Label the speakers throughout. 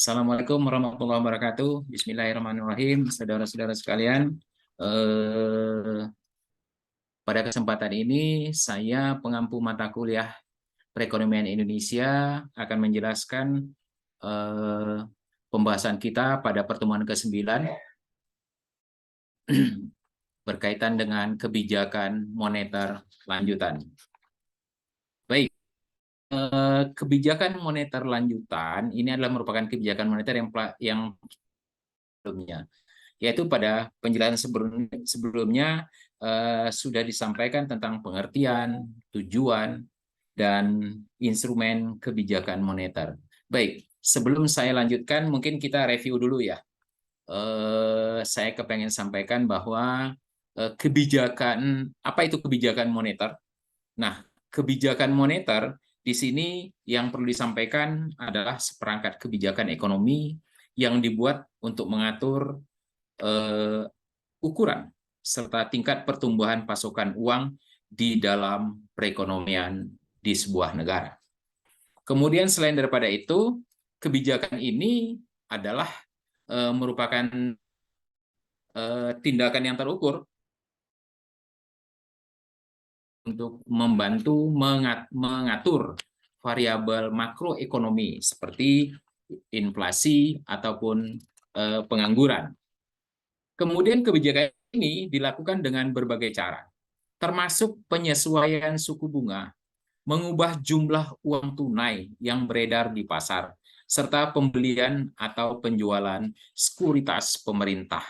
Speaker 1: Assalamualaikum warahmatullahi wabarakatuh. Bismillahirrahmanirrahim. Saudara-saudara sekalian, eh, pada kesempatan ini saya pengampu mata kuliah Perekonomian Indonesia akan menjelaskan eh, pembahasan kita pada pertemuan ke-9 berkaitan dengan kebijakan moneter lanjutan. Baik, kebijakan moneter lanjutan ini adalah merupakan kebijakan moneter yang sebelumnya, yaitu pada penjelasan sebelumnya sudah disampaikan tentang pengertian, tujuan, dan instrumen kebijakan moneter. Baik, sebelum saya lanjutkan, mungkin kita review dulu ya. Saya kepengen sampaikan bahwa kebijakan, apa itu kebijakan moneter? Nah, kebijakan moneter di sini yang perlu disampaikan adalah seperangkat kebijakan ekonomi yang dibuat untuk mengatur ukuran serta tingkat pertumbuhan pasokan uang di dalam perekonomian di sebuah negara. Kemudian selain daripada itu, kebijakan ini adalah merupakan tindakan yang terukur untuk membantu mengatur variabel makroekonomi seperti inflasi ataupun pengangguran. Kemudian kebijakan ini dilakukan dengan berbagai cara, termasuk penyesuaian suku bunga, mengubah jumlah uang tunai yang beredar di pasar, serta pembelian atau penjualan sekuritas pemerintah.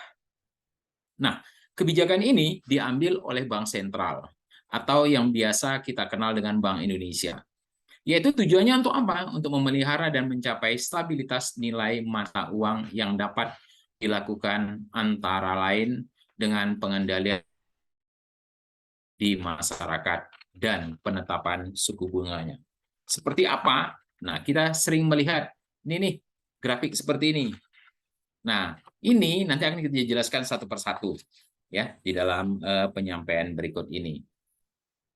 Speaker 1: Nah, kebijakan ini diambil oleh Bank Sentral atau yang biasa kita kenal dengan Bank Indonesia. Yaitu tujuannya untuk apa? Untuk memelihara dan mencapai stabilitas nilai mata uang yang dapat dilakukan antara lain dengan pengendalian di masyarakat dan penetapan suku bunganya. Seperti apa? Nah, kita sering melihat ini nih, grafik seperti ini. Nah, ini nanti akan kita jelaskan satu persatu ya di dalam penyampaian berikut ini.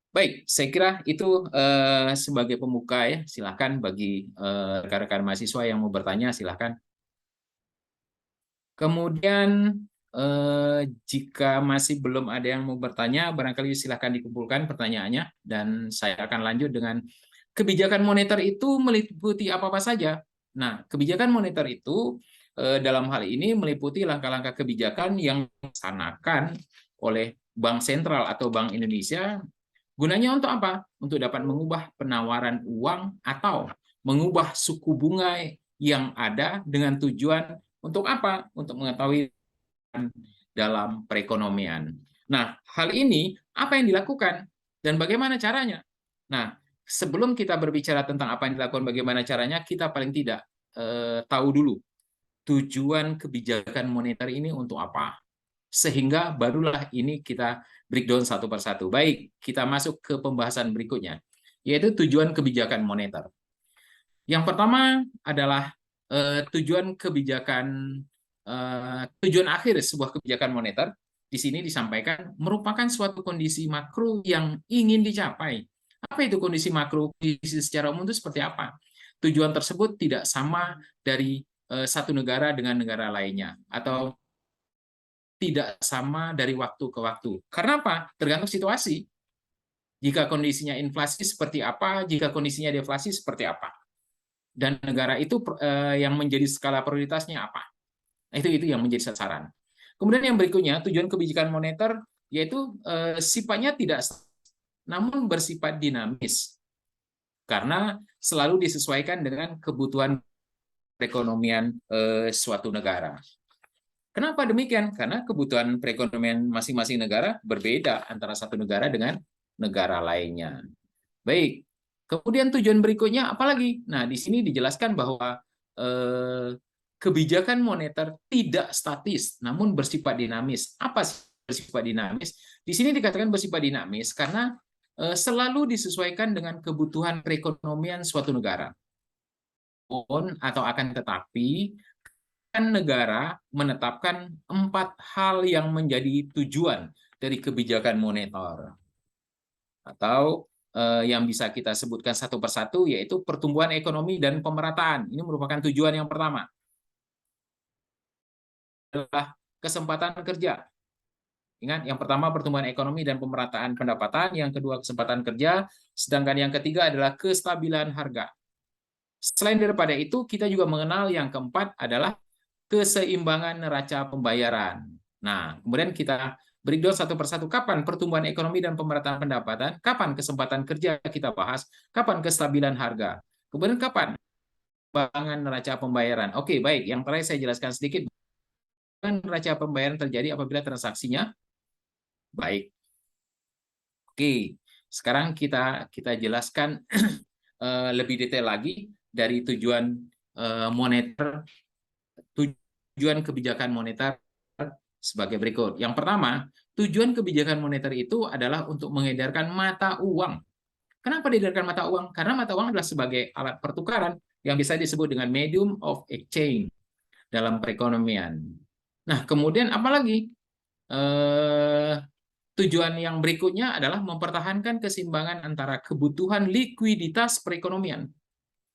Speaker 1: Baik, saya kira itu sebagai pembuka ya. Silakan bagi rekan-rekan mahasiswa yang mau bertanya, silakan. Kemudian jika masih belum ada yang mau bertanya, barangkali silakan dikumpulkan pertanyaannya dan saya akan lanjut dengan kebijakan moneter itu meliputi apa-apa saja. Nah, kebijakan moneter itu dalam hal ini meliputi langkah-langkah kebijakan yang dilaksanakan oleh Bank Sentral atau Bank Indonesia. Gunanya untuk apa? Untuk dapat mengubah penawaran uang atau mengubah suku bunga yang ada dengan tujuan untuk apa? Untuk mengetahui dalam perekonomian. Nah, hal ini apa yang dilakukan dan bagaimana caranya? Nah, sebelum kita berbicara tentang apa yang dilakukan, bagaimana caranya, kita paling tidak tahu dulu tujuan kebijakan moneter ini untuk apa. Sehingga barulah ini kita breakdown satu persatu. Baik, kita masuk ke pembahasan berikutnya, yaitu tujuan kebijakan moneter. Yang pertama adalah tujuan kebijakan tujuan akhir sebuah kebijakan moneter di sini disampaikan merupakan suatu kondisi makro yang ingin dicapai. Apa itu kondisi makro? Kondisi secara umum itu seperti apa? Tujuan tersebut tidak sama dari satu negara dengan negara lainnya atau tidak sama dari waktu ke waktu. Karena apa? Tergantung situasi. Jika kondisinya inflasi seperti apa, jika kondisinya deflasi seperti apa. Dan negara itu yang menjadi skala prioritasnya apa. Itu yang menjadi sasaran. Kemudian yang berikutnya, tujuan kebijakan moneter yaitu sifatnya tidak namun bersifat dinamis. Karena selalu disesuaikan dengan kebutuhan perekonomian suatu negara. Kenapa demikian? Karena kebutuhan perekonomian masing-masing negara berbeda antara satu negara dengan negara lainnya. Baik, kemudian tujuan berikutnya apalagi? Nah, di sini dijelaskan bahwa kebijakan moneter tidak statis, namun bersifat dinamis. Apa bersifat dinamis? Di sini dikatakan bersifat dinamis karena selalu disesuaikan dengan kebutuhan perekonomian suatu negara. Atau akan tetapi, negara menetapkan 4 hal yang menjadi tujuan dari kebijakan moneter. Atau yang bisa kita sebutkan satu persatu, yaitu pertumbuhan ekonomi dan pemerataan. Ini merupakan tujuan yang pertama. adalah kesempatan kerja. Ingat, yang pertama pertumbuhan ekonomi dan pemerataan pendapatan, yang kedua kesempatan kerja, sedangkan yang ketiga adalah kestabilan harga. Selain daripada itu, kita juga mengenal yang keempat adalah keseimbangan neraca pembayaran. Nah, kemudian kita breakdown satu persatu. Kapan pertumbuhan ekonomi dan pemerataan pendapatan? Kapan kesempatan kerja kita bahas? Kapan kestabilan harga? Kemudian kapan keseimbangan neraca pembayaran? Oke, baik. Yang terakhir saya jelaskan sedikit. Neraca pembayaran terjadi apabila transaksinya baik. Oke, sekarang kita jelaskan lebih detail lagi dari tujuan moneter, tujuan kebijakan moneter sebagai berikut. Yang pertama, tujuan kebijakan moneter itu adalah untuk mengedarkan mata uang. Kenapa diedarkan mata uang? Karena mata uang adalah sebagai alat pertukaran yang bisa disebut dengan medium of exchange dalam perekonomian. Nah, kemudian apalagi? Tujuan yang berikutnya adalah mempertahankan keseimbangan antara kebutuhan likuiditas perekonomian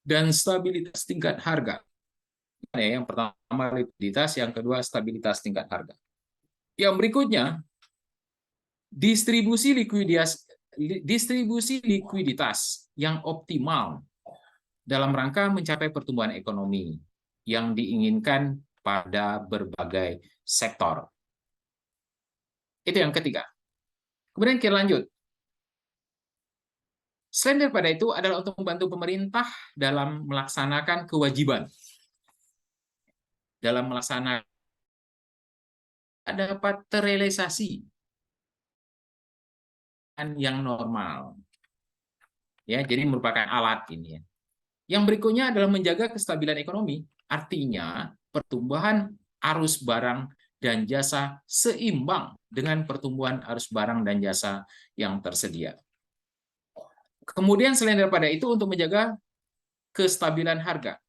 Speaker 1: dan stabilitas tingkat harga. Yang pertama likuiditas, yang kedua stabilitas tingkat harga. Yang berikutnya, distribusi likuiditas yang optimal dalam rangka mencapai pertumbuhan ekonomi yang diinginkan pada berbagai sektor. Itu yang ketiga. Kemudian kita lanjut. Selain daripada itu adalah untuk membantu pemerintah dalam melaksanakan kewajiban. Dalam melaksanakan dapat terrealisasi yang normal. Ya, jadi merupakan alat ini ya. Yang berikutnya adalah menjaga kestabilan ekonomi, artinya pertumbuhan arus barang dan jasa seimbang dengan pertumbuhan arus barang dan jasa yang tersedia. Kemudian selain daripada itu untuk menjaga kestabilan harga.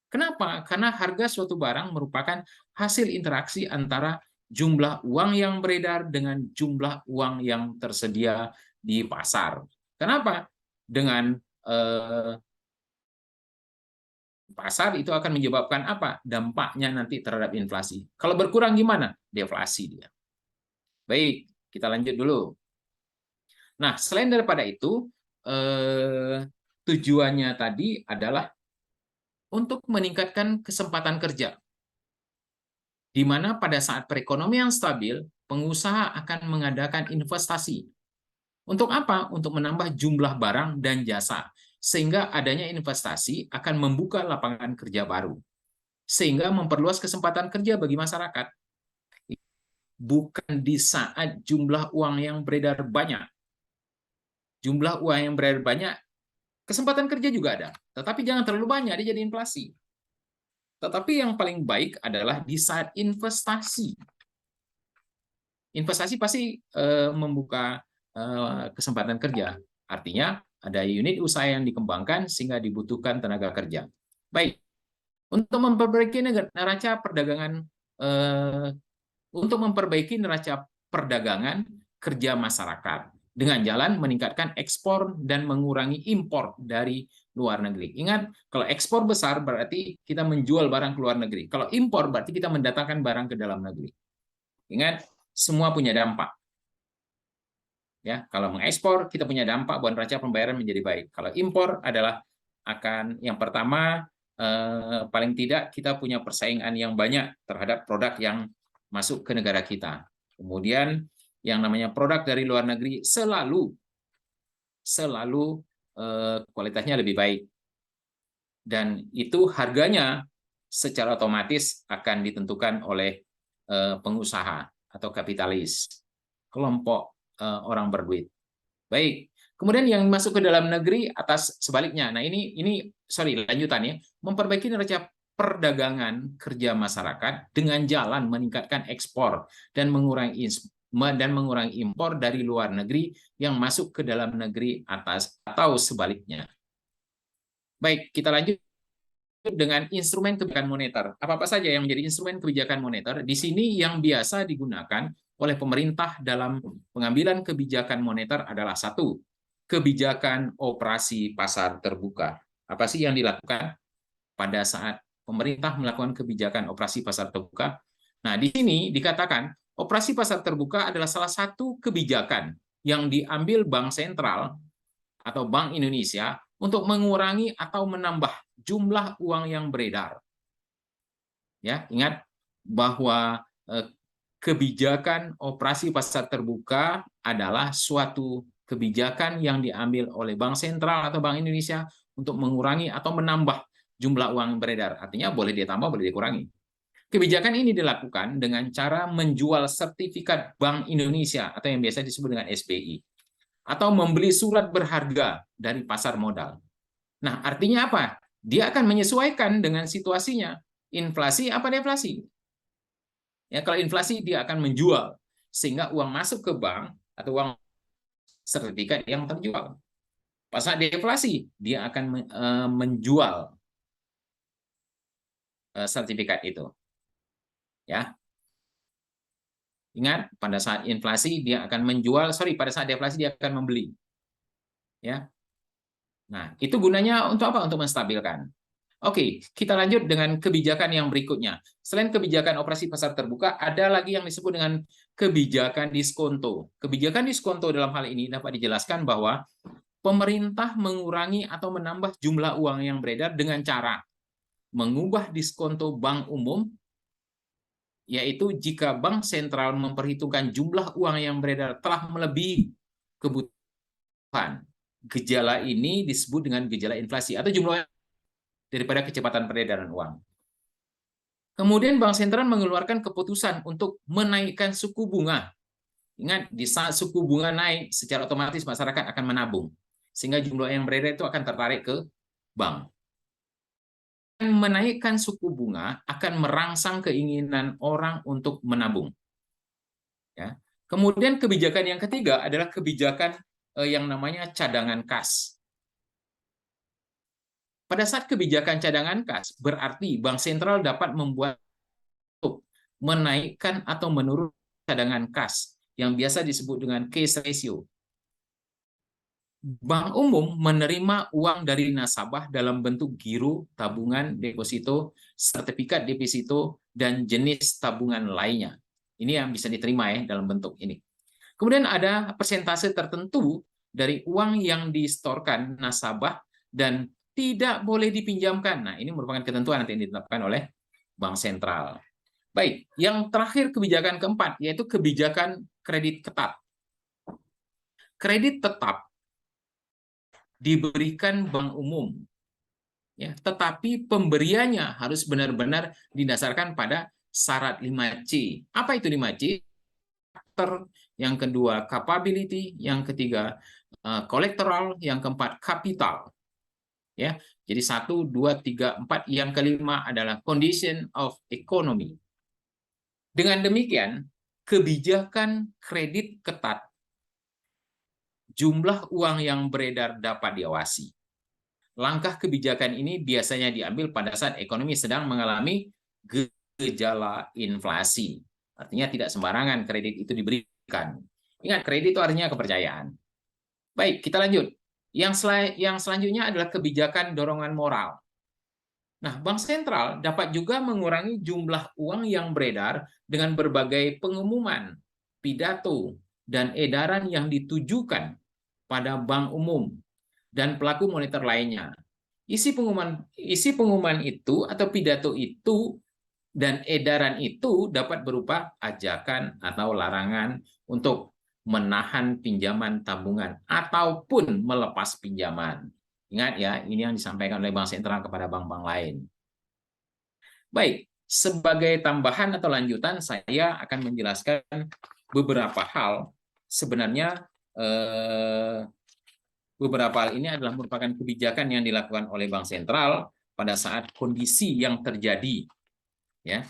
Speaker 1: Kenapa? Karena harga suatu barang merupakan hasil interaksi antara jumlah uang yang beredar dengan jumlah uang yang tersedia di pasar. Kenapa? Dengan pasar itu akan menyebabkan apa? Dampaknya nanti terhadap inflasi. Kalau berkurang gimana? Deflasi dia. Baik, kita lanjut dulu. Nah, selain daripada itu, tujuannya tadi adalah untuk meningkatkan kesempatan kerja, di mana pada saat perekonomian stabil, pengusaha akan mengadakan investasi. Untuk apa? Untuk menambah jumlah barang dan jasa, sehingga adanya investasi akan membuka lapangan kerja baru, sehingga memperluas kesempatan kerja bagi masyarakat. Bukan di saat jumlah uang yang beredar banyak. Jumlah uang yang beredar banyak, kesempatan kerja juga ada, tetapi jangan terlalu banyak, dia jadi inflasi. Tetapi yang paling baik adalah di saat investasi. Investasi pasti membuka kesempatan kerja. Artinya ada unit usaha yang dikembangkan sehingga dibutuhkan tenaga kerja. Baik, untuk memperbaiki neraca perdagangan kerja masyarakat dengan jalan meningkatkan ekspor dan mengurangi impor dari luar negeri. Ingat, kalau ekspor besar berarti kita menjual barang ke luar negeri. Kalau impor berarti kita mendatangkan barang ke dalam negeri. Ingat, semua punya dampak. Ya, kalau mengekspor kita punya dampak bahwa neraca pembayaran menjadi baik. Kalau impor adalah akan yang pertama paling tidak kita punya persaingan yang banyak terhadap produk yang masuk ke negara kita. Kemudian yang namanya produk dari luar negeri selalu kualitasnya lebih baik. Dan itu harganya secara otomatis akan ditentukan oleh pengusaha atau kapitalis, kelompok orang berduit. Baik. Kemudian yang masuk ke dalam negeri atas sebaliknya. Nah, ini lanjutannya, memperbaiki neraca perdagangan kerja masyarakat dengan jalan meningkatkan ekspor dan mengurangi impor dari luar negeri yang masuk ke dalam negeri atas atau sebaliknya. Baik, kita lanjut dengan instrumen kebijakan moneter. Apa-apa saja yang menjadi instrumen kebijakan moneter, di sini yang biasa digunakan oleh pemerintah dalam pengambilan kebijakan moneter adalah satu, kebijakan operasi pasar terbuka. Apa sih yang dilakukan pada saat pemerintah melakukan kebijakan operasi pasar terbuka? Nah, di sini dikatakan operasi pasar terbuka adalah salah satu kebijakan yang diambil Bank Sentral atau Bank Indonesia untuk mengurangi atau menambah jumlah uang yang beredar. Ya, ingat bahwa kebijakan operasi pasar terbuka adalah suatu kebijakan yang diambil oleh Bank Sentral atau Bank Indonesia untuk mengurangi atau menambah jumlah uang beredar. Artinya boleh ditambah, boleh dikurangi. Kebijakan ini dilakukan dengan cara menjual sertifikat Bank Indonesia atau yang biasa disebut dengan SBI atau membeli surat berharga dari pasar modal. Nah, artinya apa? Dia akan menyesuaikan dengan situasinya. Inflasi apa deflasi? Ya, kalau inflasi dia akan menjual sehingga uang masuk ke bank atau uang sertifikat yang terjual. Pas saat deflasi dia akan menjual sertifikat itu. Ya, ingat pada saat inflasi dia akan menjual, pada saat deflasi dia akan membeli. Ya, nah itu gunanya untuk apa? Untuk menstabilkan. Oke, kita lanjut dengan kebijakan yang berikutnya. Selain kebijakan operasi pasar terbuka, ada lagi yang disebut dengan kebijakan diskonto. Kebijakan diskonto dalam hal ini dapat dijelaskan bahwa pemerintah mengurangi atau menambah jumlah uang yang beredar dengan cara mengubah diskonto bank umum, yaitu jika bank sentral memperhitungkan jumlah uang yang beredar telah melebihi kebutuhan. Gejala ini disebut dengan gejala inflasi atau jumlah daripada kecepatan peredaran uang. Kemudian Bank Sentral mengeluarkan keputusan untuk menaikkan suku bunga. Ingat, di saat suku bunga naik, secara otomatis masyarakat akan menabung. Sehingga jumlah yang beredar itu akan tertarik ke bank. Menaikkan suku bunga akan merangsang keinginan orang untuk menabung. Ya. Kemudian kebijakan yang ketiga adalah kebijakan yang namanya cadangan kas. Pada saat kebijakan cadangan kas, berarti Bank Sentral dapat membuat menaikkan atau menurunkan cadangan kas yang biasa disebut dengan cash ratio. Bank umum menerima uang dari nasabah dalam bentuk giro, tabungan, deposito, sertifikat deposito, dan jenis tabungan lainnya. Ini yang bisa diterima ya dalam bentuk ini. Kemudian ada persentase tertentu dari uang yang disetorkan nasabah dan tidak boleh dipinjamkan. Nah, ini merupakan ketentuan nanti yang ditetapkan oleh Bank Sentral. Baik, yang terakhir kebijakan keempat, yaitu kebijakan kredit ketat. Kredit tetap diberikan bank umum, ya, tetapi pemberiannya harus benar-benar didasarkan pada syarat 5C. Apa itu 5C? Yang kedua, capability, yang ketiga, collateral, yang keempat, capital. Ya, jadi 1, 2, 3, 4. Yang kelima adalah condition of economy. Dengan demikian, kebijakan kredit ketat, jumlah uang yang beredar dapat diawasi. Langkah kebijakan ini biasanya diambil pada saat ekonomi sedang mengalami gejala inflasi. Artinya tidak sembarangan kredit itu diberikan. Ingat, kredit itu artinya kepercayaan. Baik, kita lanjut. Yang selanjutnya adalah kebijakan dorongan moral. Nah, Bank Sentral dapat juga mengurangi jumlah uang yang beredar dengan berbagai pengumuman, pidato, dan edaran yang ditujukan pada bank umum dan pelaku moneter lainnya. Isi pengumuman itu atau pidato itu dan edaran itu dapat berupa ajakan atau larangan untuk menahan pinjaman tabungan ataupun melepas pinjaman. Ingat ya, ini yang disampaikan oleh Bank Sentral kepada bank-bank lain. Baik, sebagai tambahan atau lanjutan, saya akan menjelaskan beberapa hal. Sebenarnya beberapa hal ini adalah merupakan kebijakan yang dilakukan oleh Bank Sentral pada saat kondisi yang terjadi. Ya,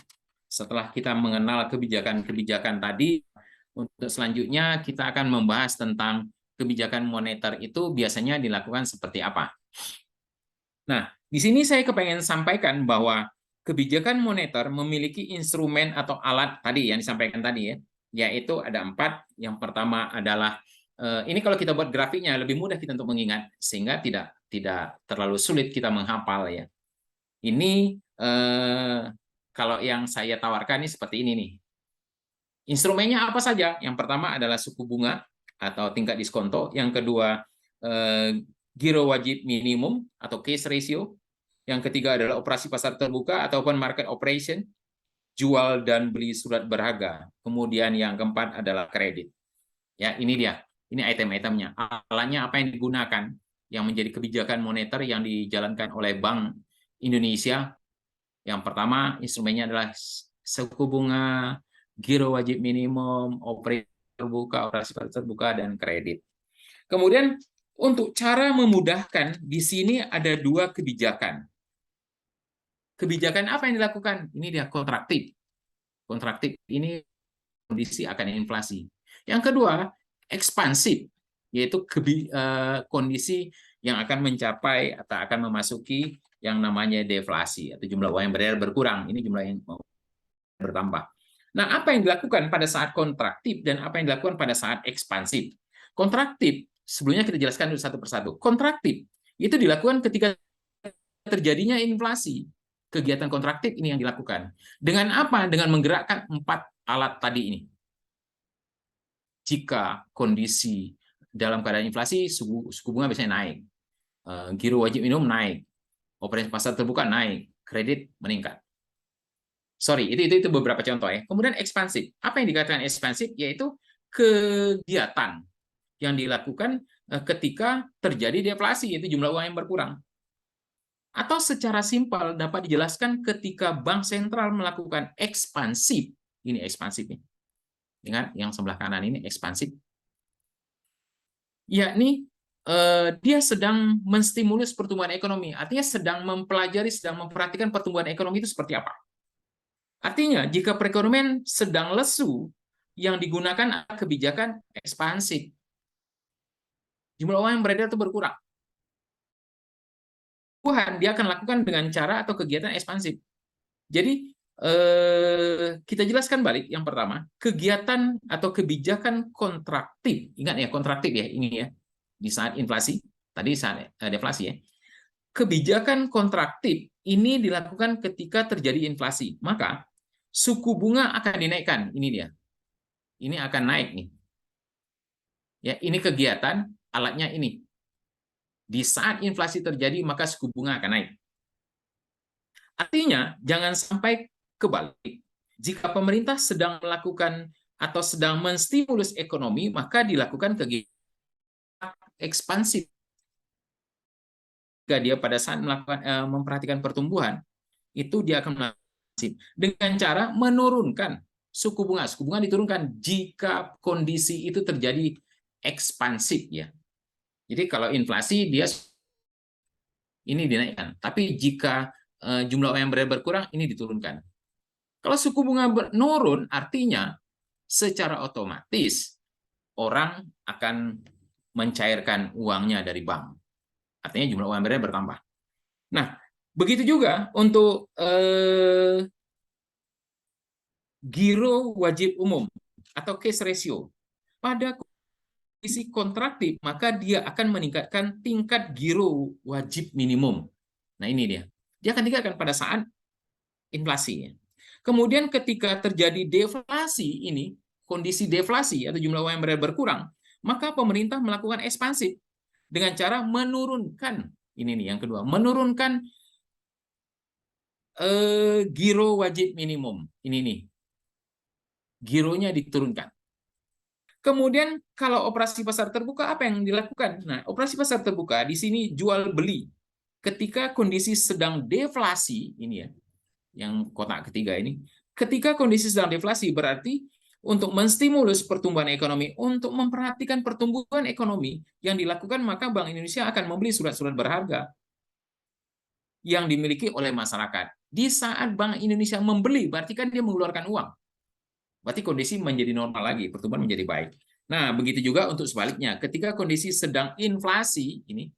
Speaker 1: setelah kita mengenal kebijakan-kebijakan tadi, untuk selanjutnya kita akan membahas tentang kebijakan moneter itu biasanya dilakukan seperti apa. Nah, di sini saya kepengen sampaikan bahwa kebijakan moneter memiliki instrumen atau alat tadi yang disampaikan tadi ya, yaitu ada 4. Yang pertama adalah ini kalau kita buat grafiknya lebih mudah kita untuk mengingat sehingga tidak terlalu sulit kita menghafal ya. Ini Kalau yang saya tawarkan ini seperti ini nih. Instrumennya apa saja? Yang pertama adalah suku bunga atau tingkat diskonto. Yang kedua, giro wajib minimum atau case ratio. Yang ketiga adalah operasi pasar terbuka ataupun market operation, jual dan beli surat berharga. Kemudian yang keempat adalah kredit. Ya, ini dia. Ini item-itemnya. Alatnya apa yang digunakan? Yang menjadi kebijakan moneter yang dijalankan oleh Bank Indonesia. Yang pertama, instrumennya adalah suku bunga, giro wajib minimum, operasi pasar terbuka, dan kredit. Kemudian, untuk cara memudahkan, di sini ada dua kebijakan. Kebijakan apa yang dilakukan? Ini dia kontraktif. Kontraktif ini kondisi akan inflasi. Yang kedua, ekspansif, yaitu kondisi yang akan mencapai atau akan memasuki yang namanya deflasi atau jumlah uang yang beredar berkurang. Ini jumlah yang bertambah. Nah, apa yang dilakukan pada saat kontraktif dan apa yang dilakukan pada saat ekspansif? Kontraktif, sebelumnya kita jelaskan dulu satu persatu. Kontraktif itu dilakukan ketika terjadinya inflasi. Kegiatan kontraktif ini yang dilakukan. Dengan apa? Dengan menggerakkan 4 alat tadi ini. Jika kondisi dalam keadaan inflasi, suku bunga biasanya naik. Giro wajib minimum naik. Operasi pasar terbuka naik. Kredit meningkat. Sorry, itu beberapa contoh ya. Kemudian ekspansif. Apa yang dikatakan ekspansif? Yaitu kegiatan yang dilakukan ketika terjadi deflasi, yaitu jumlah uang yang berkurang. Atau secara simpel dapat dijelaskan ketika bank sentral melakukan ekspansif. Ini ekspansifnya. Ingat, yang sebelah kanan ini ekspansif. Yakni dia sedang menstimulus pertumbuhan ekonomi. Artinya sedang mempelajari, sedang memperhatikan pertumbuhan ekonomi itu seperti apa. Artinya, jika perekonomian sedang lesu, yang digunakan adalah kebijakan ekspansif. Jumlah uang yang beredar itu berkurang. Dia akan lakukan dengan cara atau kegiatan ekspansif. Jadi, kita jelaskan balik yang pertama, kegiatan atau kebijakan kontraktif. Ingat ya, kontraktif ya, ini ya, di saat inflasi, tadi saat deflasi ya. Kebijakan kontraktif ini dilakukan ketika terjadi inflasi. Maka, suku bunga akan dinaikkan. Ini dia. Ini akan naik nih. Ya, ini kegiatan, alatnya ini. Di saat inflasi terjadi, maka suku bunga akan naik. Artinya, jangan sampai kebalik. Jika pemerintah sedang melakukan atau sedang menstimulus ekonomi, maka dilakukan kegiatan ekspansif. Jika dia pada saat melakukan memperhatikan pertumbuhan, itu dia akan melakukan dengan cara menurunkan suku bunga. Suku bunga diturunkan jika kondisi itu terjadi ekspansif ya. Jadi kalau inflasi dia ini dinaikkan, tapi jika jumlah uang yang beredar berkurang ini diturunkan. Kalau suku bunga menurun, artinya secara otomatis orang akan mencairkan uangnya dari bank. Artinya jumlah uang yang beredar bertambah. Nah, begitu juga untuk giro wajib umum atau case ratio. Pada kondisi kontraktif, maka dia akan meningkatkan tingkat giro wajib minimum. Nah, ini dia. Dia akan tingkatkan pada saat inflasi. Kemudian ketika terjadi deflasi ini, kondisi deflasi atau jumlah uang yang beredar berkurang, maka pemerintah melakukan ekspansif dengan cara menurunkan, ini nih yang kedua, menurunkan giro wajib minimum. Ini nih. Gironya diturunkan. Kemudian kalau operasi pasar terbuka apa yang dilakukan? Nah, operasi pasar terbuka di sini jual beli. Ketika kondisi sedang deflasi, ini ya, yang kotak ketiga ini, ketika kondisi sedang deflasi berarti untuk menstimulus pertumbuhan ekonomi, untuk memperhatikan pertumbuhan ekonomi yang dilakukan, maka Bank Indonesia akan membeli surat-surat berharga yang dimiliki oleh masyarakat. Di saat Bank Indonesia membeli, berarti kan dia mengeluarkan uang. Berarti kondisi menjadi normal lagi, pertumbuhan menjadi baik. Nah, begitu juga untuk sebaliknya. Ketika kondisi sedang inflasi, ini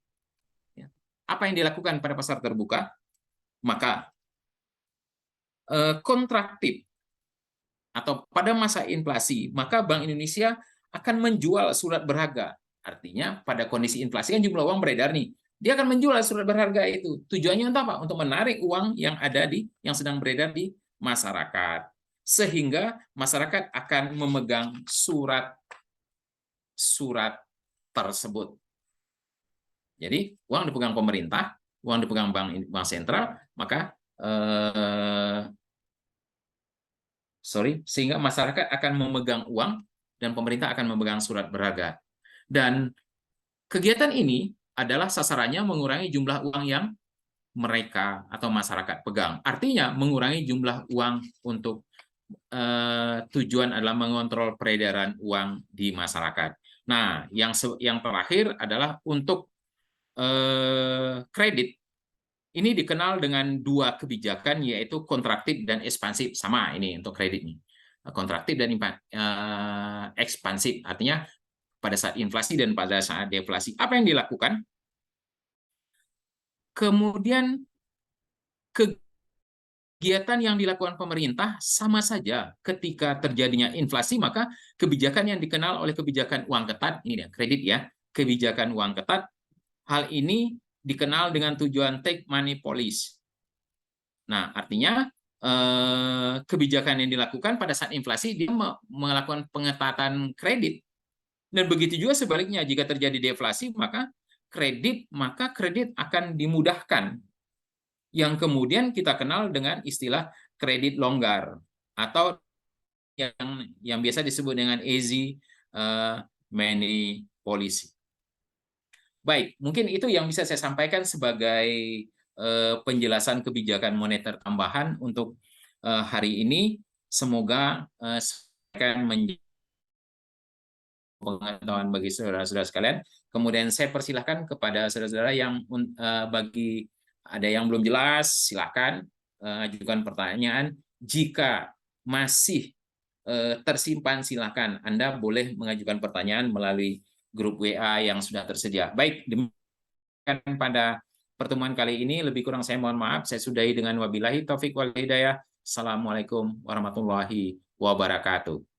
Speaker 1: apa yang dilakukan pada pasar terbuka? Maka kontraktif atau pada masa inflasi, maka Bank Indonesia akan menjual surat berharga. Artinya pada kondisi inflasi kan jumlah uang beredar nih. Dia akan menjual surat berharga itu. Tujuannya untuk apa? Untuk menarik uang yang ada yang sedang beredar di masyarakat, sehingga masyarakat akan memegang surat tersebut. Jadi uang dipegang pemerintah, uang dipegang bank sentral, maka sehingga masyarakat akan memegang uang dan pemerintah akan memegang surat berharga. Dan kegiatan ini adalah sasarannya mengurangi jumlah uang yang mereka atau masyarakat pegang. Artinya mengurangi jumlah uang untuk tujuan adalah mengontrol peredaran uang di masyarakat. Nah, yang terakhir adalah untuk kredit. Ini dikenal dengan dua kebijakan, yaitu kontraktif dan ekspansif. Sama ini untuk kredit ini. Kontraktif dan ekspansif. Artinya pada saat inflasi dan pada saat deflasi. Apa yang dilakukan? Kemudian kegiatan yang dilakukan pemerintah sama saja. Ketika terjadinya inflasi, maka kebijakan yang dikenal oleh kebijakan uang ketat, ini dia, kredit ya, kebijakan uang ketat, hal ini dikenal dengan tujuan take money policy. Nah, artinya kebijakan yang dilakukan pada saat inflasi, dia melakukan pengetatan kredit. Dan begitu juga sebaliknya, jika terjadi deflasi, maka kredit akan dimudahkan. Yang kemudian kita kenal dengan istilah kredit longgar, atau yang biasa disebut dengan easy money policy. Baik, mungkin itu yang bisa saya sampaikan sebagai penjelasan kebijakan moneter tambahan untuk hari ini. Semoga akan menjadi pengetahuan bagi saudara-saudara sekalian. Kemudian saya persilahkan kepada saudara-saudara yang bagi ada yang belum jelas, silakan ajukan pertanyaan. Jika masih tersimpan, silakan Anda boleh mengajukan pertanyaan melalui grup WA yang sudah tersedia. Baik, demikian pada pertemuan kali ini. Lebih kurang saya mohon maaf. Saya sudahi dengan wabillahi taufik wal hidayah. Assalamualaikum warahmatullahi wabarakatuh.